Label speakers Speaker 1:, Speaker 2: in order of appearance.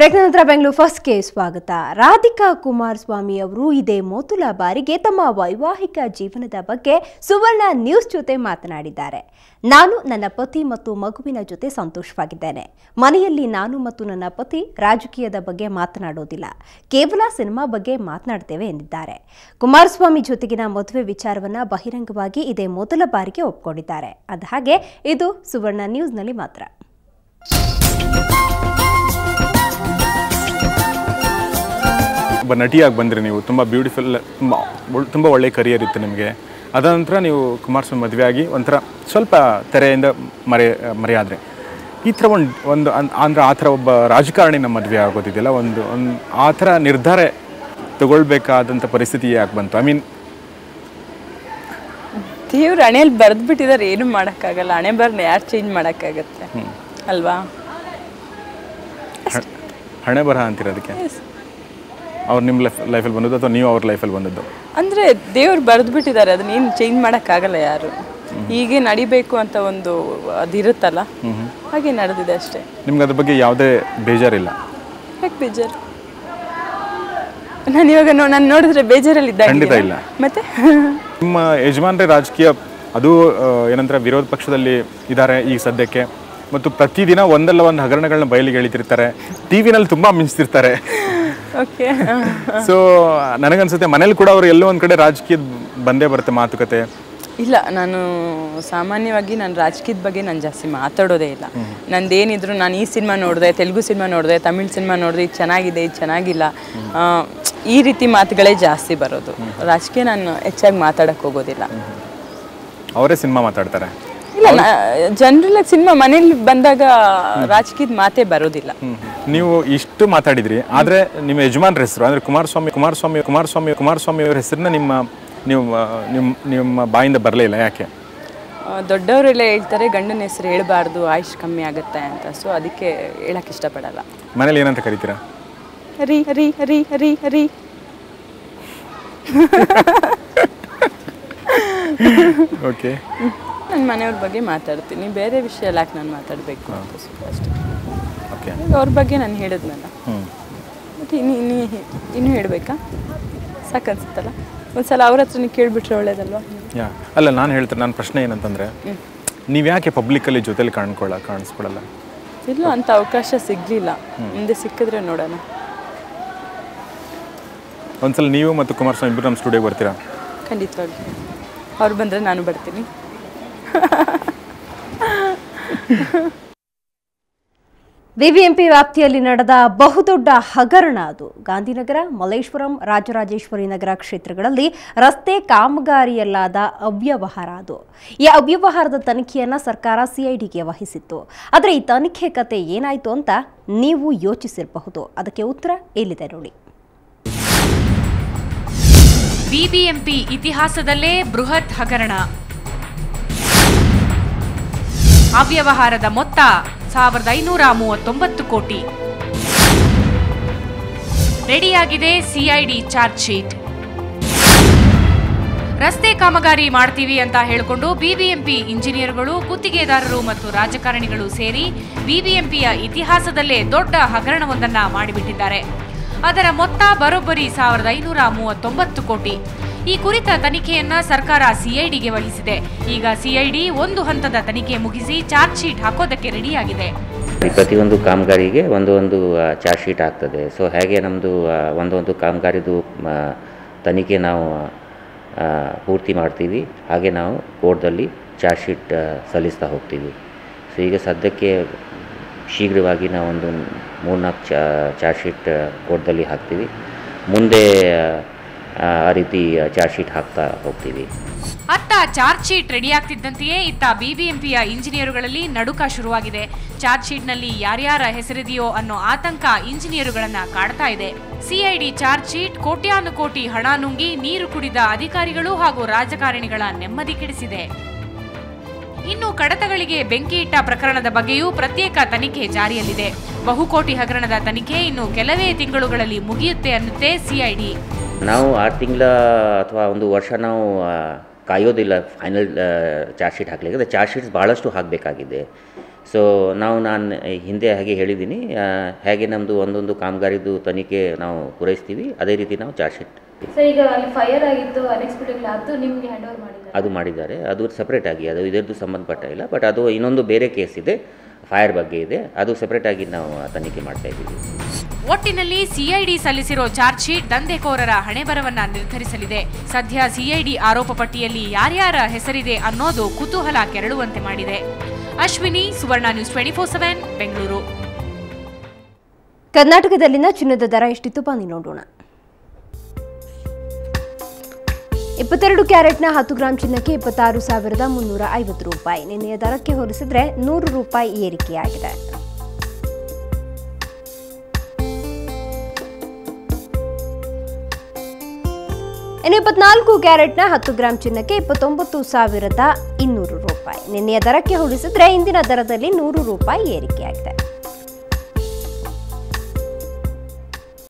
Speaker 1: Break ನಂತರ ಬೆಂಗಳೂರು ಫಸ್ಟ್ಗೆ ಸ್ವಾಗತ. ರಾಧಿಕಾ ಕುಮಾರಸ್ವಾಮಿ ಅವರು ಇದೇ ಮೊದಲ ಬಾರಿಗೆ ತಮ್ಮ ವೈವಾಹಿಕ ಜೀವನದ ಬಗ್ಗೆ ಸುವರ್ಣ ನ್ಯೂಸ್ ಜೊತೆ ಮಾತನಾಡಿದ್ದಾರೆ. ನಾನು ನನ್ನ ಪತಿ ಮತ್ತು ಮಗುವಿನ ಜೊತೆ ಸಂತೋಷವಾಗಿದ್ದೇನೆ. ಮನೆಯಲ್ಲಿ ನಾನು ಮತ್ತು ನನ್ನ ಪತಿ ರಾಜಕೀಯದ ಬಗ್ಗೆ ಮಾತನಾಡೋದಿಲ್ಲ, ಕೇವಲ ಸಿನಿಮಾ ಬಗ್ಗೆ ಮಾತನಾಡ್ತೇವೆ ಎಂದಿದ್ದಾರೆ. ಕುಮಾರಸ್ವಾಮಿ ಜೊತೆಗಿನ ಮದುವೆ ವಿಚಾರವನ್ನ ಬಹಿರಂಗವಾಗಿ ಇದೇ ಮೊದಲ ಬಾರಿಗೆ ಒಪ್ಪಿಕೊಂಡಿದ್ದಾರೆ. ಅದಾಗೆ ಇದು ಸುವರ್ಣ ನ್ಯೂಸ್ನಲ್ಲಿ ಮಾತ್ರ.
Speaker 2: ಒಬ್ಬ ನಟಿಯಾಗಿ ಬಂದರೆ ನೀವು ತುಂಬ ಬ್ಯೂಟಿಫುಲ್, ತುಂಬ ಒಳ್ಳೆಯ ಕರಿಯರ್ ಇತ್ತು ನಿಮಗೆ. ಅದ ನಂತರ ನೀವು ಕುಮಾರಸ್ವಾಮಿ ಮದುವೆ ಆಗಿ ಒಂಥರ ಸ್ವಲ್ಪ ತೆರೆಯಿಂದ ಮರೆಯಾದರೆ ಈ ಥರ ಒಂದು ಅಂದರೆ ಆ ಥರ ಒಬ್ಬ ರಾಜಕಾರಣಿನ ಮದುವೆ ಆಗೋದಿದೆಯಲ್ಲ, ಒಂದು ಆ ಥರ ನಿರ್ಧಾರ ತಗೊಳ್ಬೇಕಾದಂಥ ಪರಿಸ್ಥಿತಿ ಯಾಕೆ ಬಂತು? ಐ ಮೀನ್
Speaker 3: ದೇವ್ರು ಹಣೆಯಲ್ಲಿ ಬರೆದ್ಬಿಟ್ಟಿದ್ದಾರೆ, ಏನು ಮಾಡೋಕ್ಕಾಗಲ್ಲ. ಹಣೆ ಬರನ್ನ ಯಾರು ಚೇಂಜ್ ಮಾಡೋಕ್ಕಾಗತ್ತೆ ಅಲ್ವಾ?
Speaker 2: ಹಣೆ ಬರಹ ಅಂತಿರೋದಕ್ಕೆ ಅವ್ರು ನಿಮ್ಮ ಲೈಫಲ್ಲಿ ಬಂದದ್ದು ಅಥವಾ ನೀವು ಅವ್ರ ಲೈಫಲ್ಲಿ ಬಂದದ್ದು?
Speaker 3: ಅಂದರೆ ದೇವ್ರು ಬರೆದ್ಬಿಟ್ಟಿದ್ದಾರೆ, ಅದನ್ನೇನು ಚೇಂಜ್ ಮಾಡೋಕ್ಕಾಗಲ್ಲ ಯಾರು. ಹೀಗೆ ನಡಿಬೇಕು ಅಂತ ಒಂದು ಅದಿರುತ್ತಲ್ಲ, ಹಾಗೆ ನಡೆದಿದೆ ಅಷ್ಟೇ.
Speaker 2: ನಿಮ್ಗೆ ಅದ್ರ ಬಗ್ಗೆ ಯಾವುದೇ ಬೇಜಾರಿಲ್ಲ?
Speaker 3: ಯಾಕೆ ಬೇಜಾರು? ನಾನು ಇವಾಗ ನಾನು ನೋಡಿದ್ರೆ ಬೇಜಾರಲ್ಲಿದ್ದಾಗ
Speaker 2: ಖಂಡಿತ ಇಲ್ಲ.
Speaker 3: ಮತ್ತೆ
Speaker 2: ನಿಮ್ಮ ಯಜಮಾನ್ರೆ ರಾಜಕೀಯ ಅದು ಏನಂದ್ರೆ ವಿರೋಧ ಪಕ್ಷದಲ್ಲಿ ಇದ್ದಾರೆ ಈಗ ಸದ್ಯಕ್ಕೆ, ಮತ್ತು ಪ್ರತಿದಿನ ಒಂದಲ್ಲ ಒಂದು ಹಗರಣಗಳನ್ನ ಬಯಲಿಗೆ ಎಳಿತಿರ್ತಾರೆ, ಟಿವಿನಲ್ಲಿ ತುಂಬ ಮಿಂಚ್ತಿರ್ತಾರೆ.
Speaker 3: ಓಕೆ.
Speaker 2: ಸೊ ನನಗನ್ಸುತ್ತೆ ಮನೇಲಿ ಕೂಡ ಅವರು ಎಲ್ಲೋ ಒಂದು ಕಡೆ ರಾಜಕೀಯದ ಬಂದೇ ಬರುತ್ತೆ ಮಾತುಕತೆ.
Speaker 3: ಇಲ್ಲ, ನಾನು ಸಾಮಾನ್ಯವಾಗಿ ನಾನು ರಾಜಕೀಯದ ಬಗ್ಗೆ ನಾನು ಜಾಸ್ತಿ ಮಾತಾಡೋದೇ ಇಲ್ಲ. ನಂದೇನಿದ್ರು ನಾನು ಈ ಸಿನಿಮಾ ನೋಡಿದೆ, ತೆಲುಗು ಸಿನಿಮಾ ನೋಡಿದೆ, ತಮಿಳ್ ಸಿನಿಮಾ ನೋಡಿದೆ, ಇದು ಚೆನ್ನಾಗಿದೆ, ಇದು ಚೆನ್ನಾಗಿಲ್ಲ, ಈ ರೀತಿ ಮಾತುಗಳೇ ಜಾಸ್ತಿ ಬರೋದು. ರಾಜಕೀಯ ನಾನು ಹೆಚ್ಚಾಗಿ ಮಾತಾಡೋಕ್ಕೆ ಹೋಗೋದಿಲ್ಲ.
Speaker 2: ಅವರೇ ಸಿನಿಮಾ ಮಾತಾಡ್ತಾರೆ?
Speaker 3: ಇಲ್ಲ, ಜನರಲ್ ಸಿನಿಮಾ ಮನೇಲಿ ಬಂದಾಗ ರಾಜಕೀಯದ ಮಾತೇ ಬರೋದಿಲ್ಲ.
Speaker 2: ನೀವು ಇಷ್ಟು ಮಾತಾಡಿದ್ರಿ, ಆದರೆ ನಿಮ್ಮ ಯಜಮಾನ್ರ ಹೆಸರು ಅಂದರೆ ಕುಮಾರಸ್ವಾಮಿ ಅವರ ಹೆಸರನ್ನ ನಿಮ್ಮ ಬಾಯಿಂದ ಬರಲೇ ಇಲ್ಲ, ಯಾಕೆ?
Speaker 3: ದೊಡ್ಡವರೆಲ್ಲ ಹೇಳ್ತಾರೆ ಗಂಡನ ಹೆಸರು ಹೇಳಬಾರ್ದು, ಆಯುಷ್ ಕಮ್ಮಿ ಆಗುತ್ತೆ ಅಂತ. ಸೊ ಅದಕ್ಕೆ ಹೇಳಕ್ಕೆ ಇಷ್ಟಪಡಲ್ಲ.
Speaker 2: ಮನೇಲಿ ಏನಂತ ಕರಿತೀರಾ?
Speaker 3: ಹರಿ ಹರಿ ಹರಿ ಹರಿ ಹರಿ.
Speaker 2: ಓಕೆ.
Speaker 3: ನನ್ನ ಮನೆಯವ್ರ ಬಗ್ಗೆ ಮಾತಾಡ್ತೀನಿ, ಬೇರೆ ವಿಷಯ ಯಾಕೆ ನಾನು ಮಾತಾಡಬೇಕು ಅಂತ ಅಷ್ಟೇ.
Speaker 2: ಓಕೆ.
Speaker 3: ಅವ್ರ ಬಗ್ಗೆ ನಾನು ಹೇಳಿದ್ನಲ್ಲ, ಮತ್ತು ಇನ್ನೂ ಹೇಳಬೇಕಾ? ಸಾಕನ್ಸುತ್ತಲ್ಲ, ಒಂದ್ಸಲ ಅವ್ರ ಹತ್ರ ನೀವು ಕೇಳಿಬಿಟ್ರೆ ಒಳ್ಳೇದಲ್ವಾ?
Speaker 2: ಅಲ್ಲ, ನಾನು ಹೇಳ್ತೀನಿ, ನನ್ನ ಪ್ರಶ್ನೆ ಏನಂತಂದರೆ ನೀವು ಯಾಕೆ ಪಬ್ಲಿಕ್ಕಲ್ಲಿ ಜೊತೆಲಿ ಕಾಣಿಸ್ಕೊಳ್ಳಲ್ಲ?
Speaker 3: ಇಲ್ಲ, ಅಂಥ ಅವಕಾಶ ಸಿಗಲಿಲ್ಲ. ಮುಂದೆ ಸಿಕ್ಕಿದ್ರೆ ನೋಡೋಣ.
Speaker 2: ಒಂದ್ಸಲ ನೀವು ಮತ್ತು ಕುಮಾರಸ್ವಾಮಿ ಇಬ್ಬರು ನಮ್ಮ ಸ್ಟುಡಿಯೋಗೆ ಬರ್ತೀರಾ?
Speaker 3: ಖಂಡಿತವಾಗಿ. ಅವ್ರು ಬಂದರೆ ನಾನು ಬರ್ತೀನಿ.
Speaker 1: ಬಿಬಿಎಂಪಿ ವ್ಯಾಪ್ತಿಯಲ್ಲಿ ನಡೆದ ಬಹುದೊಡ್ಡ ಹಗರಣ ಅದು. ಗಾಂಧಿನಗರ, ಮಲ್ಲೇಶ್ವರಂ, ರಾಜರಾಜೇಶ್ವರಿ ನಗರ ಕ್ಷೇತ್ರಗಳಲ್ಲಿ ರಸ್ತೆ ಕಾಮಗಾರಿಯಲ್ಲಾದ ಅವ್ಯವಹಾರ ಅದು. ಈ ಅವ್ಯವಹಾರದ ತನಿಖೆಯನ್ನ ಸರ್ಕಾರ ಸಿಐಡಿಗೆ ವಹಿಸಿತ್ತು. ಆದರೆ ಈ ತನಿಖೆ ಕತೆ ಏನಾಯ್ತು ಅಂತ ನೀವು ಯೋಚಿಸಿರಬಹುದು. ಅದಕ್ಕೆ ಉತ್ತರ ಇಲ್ಲಿದೆ ನೋಡಿ.
Speaker 4: ಬಿಬಿಎಂಪಿ ಇತಿಹಾಸದಲ್ಲೇ ಬೃಹತ್ ಹಗರಣ. ಅವ್ಯವಹಾರದ ಮೊತ್ತ 1539 ಕೋಟಿ. ರೆಡಿಯಾಗಿದೆ ಸಿಐಡಿ ಚಾರ್ಜ್ ಶೀಟ್. ರಸ್ತೆ ಕಾಮಗಾರಿ ಮಾಡ್ತೀವಿ ಅಂತ ಹೇಳಿಕೊಂಡು ಬಿಬಿಎಂಪಿ ಇಂಜಿನಿಯರ್ಗಳು, ಗುತ್ತಿಗೆದಾರರು ಮತ್ತು ರಾಜಕಾರಣಿಗಳು ಸೇರಿ ಬಿಬಿಎಂಪಿಯ ಇತಿಹಾಸದಲ್ಲೇ ದೊಡ್ಡ ಹಗರಣವೊಂದನ್ನ ಮಾಡಿಬಿಟ್ಟಿದ್ದಾರೆ. ಅದರ ಮೊತ್ತ ಬರೋಬ್ಬರಿ 1539 ಕೋಟಿ. ಈ ಕುರಿತ ತನಿಖೆಯನ್ನ ಸರ್ಕಾರ ಸಿಐಡಿಗೆ ವಹಿಸಿದೆ. ಈಗ ಸಿಐಡಿ ಒಂದು ಹಂತದ ತನಿಖೆ ಮುಗಿಸಿ ಚಾರ್ಜ್ ಶೀಟ್ ಹಾಕೋದಕ್ಕೆ ರೆಡಿಯಾಗಿದೆ.
Speaker 5: ಪ್ರತಿಯೊಂದು ಕಾಮಗಾರಿಗೆ ಒಂದು ಚಾರ್ಜ್ ಶೀಟ್ ಆಗ್ತದೆ. ಸೊ ಹಾಗೆ ನಮ್ಮದು ಒಂದು ಕಾಮಗಾರಿದು ತನಿಖೆ ನಾವು ಪೂರ್ತಿ ಮಾಡ್ತೀವಿ. ಹಾಗೆ ನಾವು ಕೋರ್ಟ್ದಲ್ಲಿ ಚಾರ್ಜ್ ಶೀಟ್ ಸಲ್ಲಿಸ್ತಾ ಹೋಗ್ತೀವಿ. ಸೊ ಈಗ ಸದ್ಯಕ್ಕೆ ಶೀಘ್ರವಾಗಿ ನಾವು ಒಂದು 3-4 ಚಾರ್ಜ್ ಶೀಟ್ ಕೋರ್ಟ್ದಲ್ಲಿ ಹಾಕ್ತೀವಿ. ಮುಂದೆ ಆ ರೀತಿ ಚಾರ್ಜ್ ಶೀಟ್ ಹಾಕ್ತಾ ಹೋಗ್ತೀವಿ.
Speaker 4: ಅತ್ತ ಚಾರ್ಜ್ ಶೀಟ್ ರೆಡಿ ಆಗ್ತಿದ್ದಂತೆಯೇ ಇತ್ತ ಬಿಬಿಎಂಪಿಯ ಇಂಜಿನಿಯರುಗಳಲ್ಲಿ ನಡುಕ ಶುರುವಾಗಿದೆ. ಚಾರ್ಜ್ ಶೀಟ್ನಲ್ಲಿ ಯಾರ್ಯಾರ ಹೆಸರಿದೆಯೋ ಅನ್ನೋ ಆತಂಕ ಇಂಜಿನಿಯರುಗಳನ್ನ ಕಾಡ್ತಾ ಇದೆ. ಸಿಐಡಿ ಚಾರ್ಜ್ ಶೀಟ್ ಕೋಟ್ಯಾನುಕೋಟಿ ಹಣ ನುಂಗಿ ನೀರು ಕುಡಿದ ಅಧಿಕಾರಿಗಳು ಹಾಗೂ ರಾಜಕಾರಣಿಗಳ ನೆಮ್ಮದಿ ಕೆಡಿಸಿದೆ. ಇನ್ನು ಕಡತಗಳಿಗೆ ಬೆಂಕಿ ಇಟ್ಟ ಪ್ರಕರಣದ ಬಗ್ಗೆಯೂ ಪ್ರತ್ಯೇಕ ತನಿಖೆ ಜಾರಿಯಲ್ಲಿದೆ. ಬಹುಕೋಟಿ ಹಗರಣದ ತನಿಖೆ ಇನ್ನು ಕೆಲವೇ ತಿಂಗಳುಗಳಲ್ಲಿ ಮುಗಿಯುತ್ತೆ ಅನ್ನುತ್ತೆ ಸಿಐಡಿ.
Speaker 5: ನಾವು 6 ತಿಂಗಳ ಅಥವಾ 1 ವರ್ಷ ನಾವು ಕಾಯೋದಿಲ್ಲ ಫೈನಲ್ ಚಾರ್ಜ್ ಶೀಟ್ ಹಾಕಲಿಕ್ಕೆ. ಚಾರ್ಜ್ ಶೀಟ್ಸ್ ಭಾಳಷ್ಟು ಹಾಕಬೇಕಾಗಿದೆ. ಸೊ ನಾನು ಹಿಂದೆ ಹಾಗೆ ಹೇಳಿದ್ದೀನಿ, ಹೇಗೆ ನಮ್ಮದು ಒಂದೊಂದು ಕಾಮಗಾರಿದು ತನಿಖೆ ನಾವು ಪೂರೈಸ್ತೀವಿ ಅದೇ ರೀತಿ ನಾವು ಚಾರ್ಜ್ ಶೀಟ್
Speaker 6: ಸರ್ ಈಗ ಅಲ್ಲಿ ಫೈರ್ ಆಗಿತ್ತು ಅನ್ಎಕ್ಸ್ಪೆಕ್ಟೆಡ್ಲಿ ಅದು ನಿಮಗೆ ಹ್ಯಾಂಡ್ ಓವರ್ ಮಾಡಿದ್ದಾರೆ?
Speaker 5: ಅದು ಮಾಡಿದ್ದಾರೆ, ಅದು ಸಪ್ರೇಟಾಗಿ, ಅದು ಇದರದ್ದು ಸಂಬಂಧಪಟ್ಟ ಇಲ್ಲ. ಬಟ್ ಅದು ಇನ್ನೊಂದು ಬೇರೆ ಕೇಸ್ ಇದೆ, ಫೈರ್ ಬಗ್ಗೆ ಇದೆ, ಅದು ಸಪ್ರೇಟಾಗಿ ನಾವು ತನಿಖೆ ಮಾಡ್ತಾ ಇದ್ದೀವಿ.
Speaker 4: ಒಟ್ಟಿನಲ್ಲಿ ಸಿಐಡಿ ಸಲ್ಲಿಸಿರೋ ಚಾರ್ಜ್ ಶೀಟ್ ದಂಧೆಕೋರರ ಹಣೆಬರವನ್ನ ನಿರ್ಧರಿಸಲಿದೆ. ಸದ್ಯ ಸಿಐಡಿ ಆರೋಪ ಪಟ್ಟಿಯಲ್ಲಿ ಯಾರ್ಯಾರ ಹೆಸರಿದೆ ಅನ್ನೋದು ಕುತೂಹಲ ಕೆರಳುವಂತೆ ಮಾಡಿದೆ. ಅಶ್ವಿನಿ, ಸುವರ್ಣ ನ್ಯೂಸ್ 24/7 ಬೆಂಗಳೂರು.
Speaker 1: ಕರ್ನಾಟಕದಲ್ಲಿನ ಚಿನ್ನದ ದರ ಎಷ್ಟಿತ್ತು ಬನ್ನಿ ನೋಡೋಣ. 22 ಕ್ಯಾರೆಟ್ನ 10 ಗ್ರಾಂ ಚಿನ್ನಕ್ಕೆ 26,350 ರೂಪಾಯಿ. ನಿನ್ನೆಯ ದರಕ್ಕೆ ಹೋಲಿಸಿದ್ರೆ 100 ರೂಪಾಯಿ ಏರಿಕೆಯಾಗಿದೆ. ಇನ್ನು 24 ಕ್ಯಾರೆಟ್ನ 10 ಗ್ರಾಂ ಚಿನ್ನಕ್ಕೆ 29,200 ರೂಪಾಯಿ. ನಿನ್ನೆಯ ದರಕ್ಕೆ ಹೋಲಿಸಿದ್ರೆ ಇಂದಿನ ದರದಲ್ಲಿ 100 ರೂಪಾಯಿ ಏರಿಕೆಯಾಗಿದೆ.